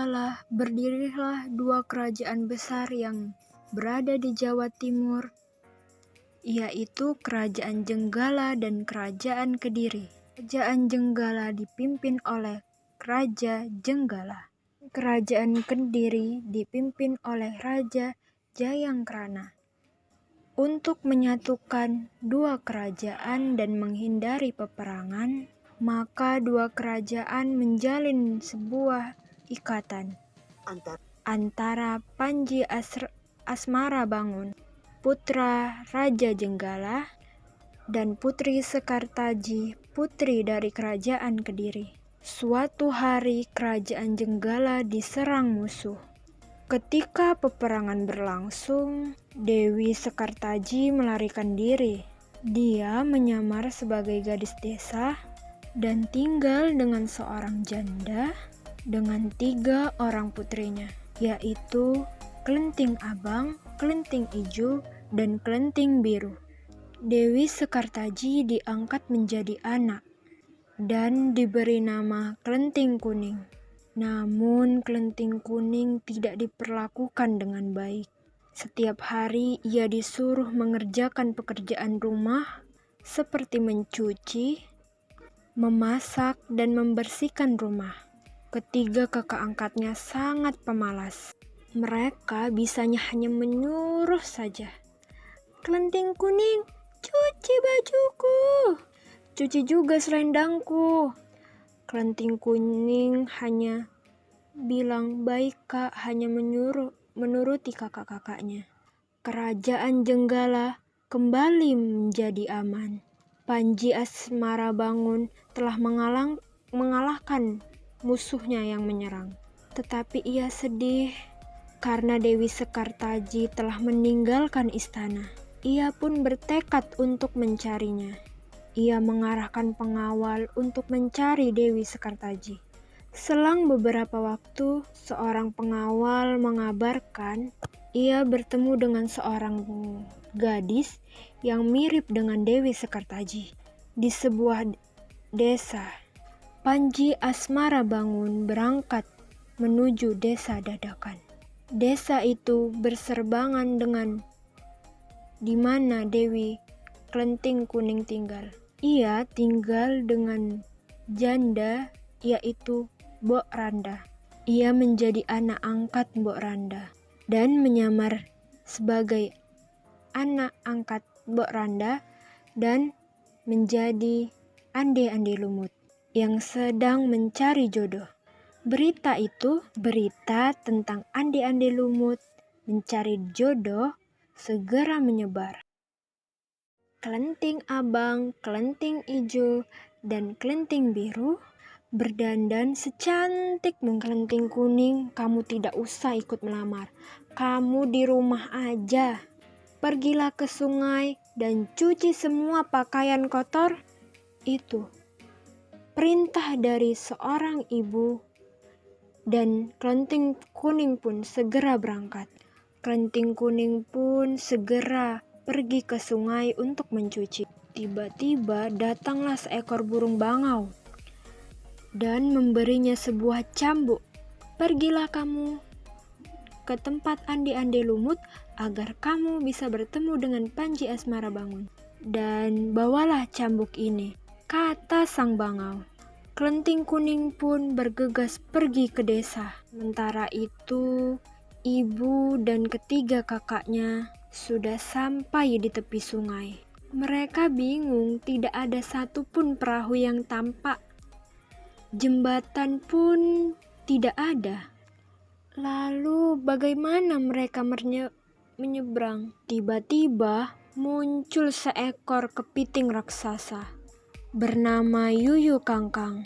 kala berdirilah dua kerajaan besar yang berada di Jawa Timur, yaitu Kerajaan Jenggala dan Kerajaan Kediri. Kerajaan Jenggala dipimpin oleh Raja Jenggala. Kerajaan Kediri dipimpin oleh Raja Jayangkrana. Untuk menyatukan dua kerajaan dan menghindari peperangan, maka dua kerajaan menjalin sebuah ikatan antara Panji Asmarabangun, putra Raja Jenggala, dan Putri Sekartaji, putri dari Kerajaan Kediri. Suatu hari Kerajaan Jenggala diserang musuh. Ketika peperangan berlangsung, Dewi Sekartaji melarikan diri. Dia menyamar sebagai gadis desa dan tinggal dengan seorang janda dengan 3 orang putrinya, yaitu Kelenting Abang, Kelenting Ijo, dan Kelenting Biru. Dewi Sekartaji diangkat menjadi anak dan diberi nama Kelenting Kuning. Namun Kelenting Kuning tidak diperlakukan dengan baik. Setiap hari ia disuruh mengerjakan pekerjaan rumah seperti mencuci, memasak, dan membersihkan rumah. Ketiga kakak angkatnya sangat pemalas. Mereka bisanya hanya menyuruh saja. Kelenting Kuning, cuci bajuku, cuci juga selendangku. Kelenting Kuning hanya bilang baik kak, hanya menuruti kakak-kakaknya. Kerajaan Jenggala kembali menjadi aman. Panji Asmarabangun telah mengalahkan musuhnya yang menyerang. Tetapi ia sedih karena Dewi Sekartaji telah meninggalkan istana. Ia pun bertekad untuk mencarinya. Ia mengarahkan pengawal untuk mencari Dewi Sekartaji. Selang beberapa waktu, seorang pengawal mengabarkan ia bertemu dengan seorang gadis yang mirip dengan Dewi Sekartaji di sebuah desa. Panji Asmarabangun berangkat menuju desa Dadakan. Desa itu berserbangan dengan di mana Dewi Kelenting Kuning tinggal. Ia tinggal dengan janda, yaitu Mbok Randa. Ia menjadi anak angkat Mbok Randa dan menyamar sebagai anak angkat Mbok Randa dan menjadi ande-ande lumut yang sedang mencari jodoh. Berita itu berita tentang ande-ande lumut mencari jodoh segera menyebar. Kelenting Abang, Kelenting Ijo, dan Kelenting Biru berdandan secantik Kelenting Kuning. Kamu tidak usah ikut melamar. Kamu di rumah aja. Pergilah ke sungai dan cuci semua pakaian kotor. Itu perintah dari seorang ibu, dan Kelenting Kuning pun segera berangkat. Kelenting Kuning pun segera pergi ke sungai untuk mencuci. Tiba-tiba datanglah seekor burung bangau dan memberinya sebuah cambuk. Pergilah kamu ke tempat ande-ande lumut agar kamu bisa bertemu dengan Panji Asmarabangun. Dan bawalah cambuk ini, kata sang bangau. Kelenting Kuning pun bergegas pergi ke desa. Sementara itu, ibu dan ketiga kakaknya sudah sampai di tepi sungai. Mereka bingung, tidak ada satupun perahu yang tampak. Jembatan pun tidak ada. Lalu bagaimana mereka menyeberang? Tiba-tiba muncul seekor kepiting raksasa bernama Yuyu Kangkang.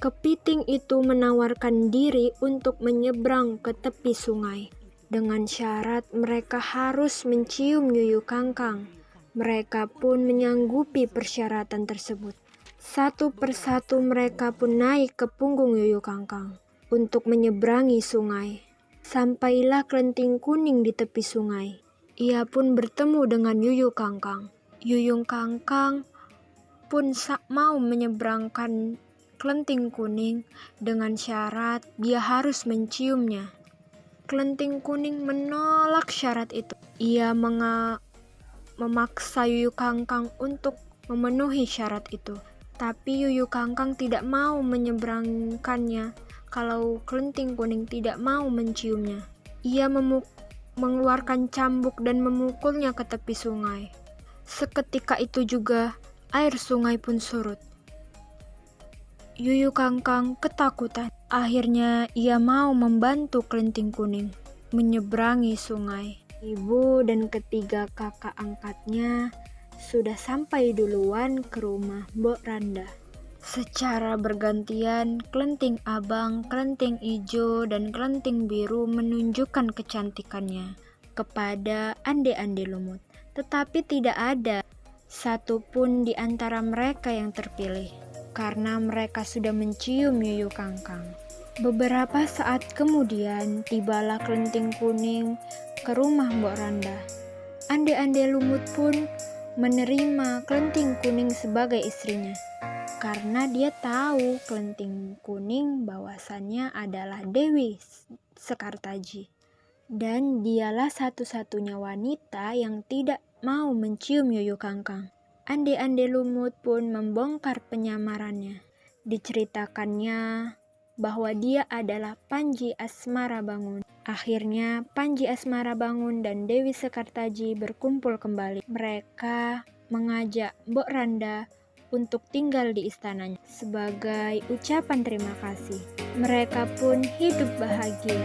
Kepiting itu menawarkan diri untuk menyeberang ke tepi sungai. Dengan syarat mereka harus mencium Yuyu Kangkang. Mereka pun menyanggupi persyaratan tersebut. Satu persatu mereka pun naik ke punggung Yuyu Kangkang untuk menyeberangi sungai. Sampailah Kelenting Kuning di tepi sungai. Ia pun bertemu dengan Yuyu Kangkang. Yuyu Kangkang pun mau menyeberangkan Klenting Kuning dengan syarat dia harus menciumnya. Klenting Kuning menolak syarat itu. Ia memaksa Yuyu Kangkang untuk memenuhi syarat itu. Tapi Yuyu Kangkang tidak mau menyeberangkannya kalau Klenting Kuning tidak mau menciumnya. Ia mengeluarkan cambuk dan memukulnya ke tepi sungai. Seketika itu juga air sungai pun surut. Yuyu Kangkang ketakutan. Akhirnya ia mau membantu Klenting Kuning menyeberangi sungai. Ibu dan ketiga kakak angkatnya sudah sampai duluan ke rumah Mbok Randa. Secara bergantian, Klenting Abang, Klenting Ijo, dan Klenting Biru menunjukkan kecantikannya kepada ande-ande lumut. Tetapi tidak ada satupun di antara mereka yang terpilih, karena mereka sudah mencium Yuyu Kangkang. Beberapa saat kemudian, tibalah Klenting Kuning ke rumah Mbok Randa. Ande-ande lumut pun menerima Klenting Kuning sebagai istrinya, karena dia tahu Klenting Kuning bahwasannya adalah Dewi Sekartaji. Dan dialah satu-satunya wanita yang tidak mau mencium Yuyu Kangkang. Ande-ande lumut pun membongkar penyamarannya. Diceritakannya bahwa dia adalah Panji Asmara Bangun. Akhirnya Panji Asmara Bangun dan Dewi Sekartaji berkumpul kembali. Mereka mengajak Mbok Randa untuk tinggal di istananya sebagai ucapan terima kasih. Mereka pun hidup bahagia.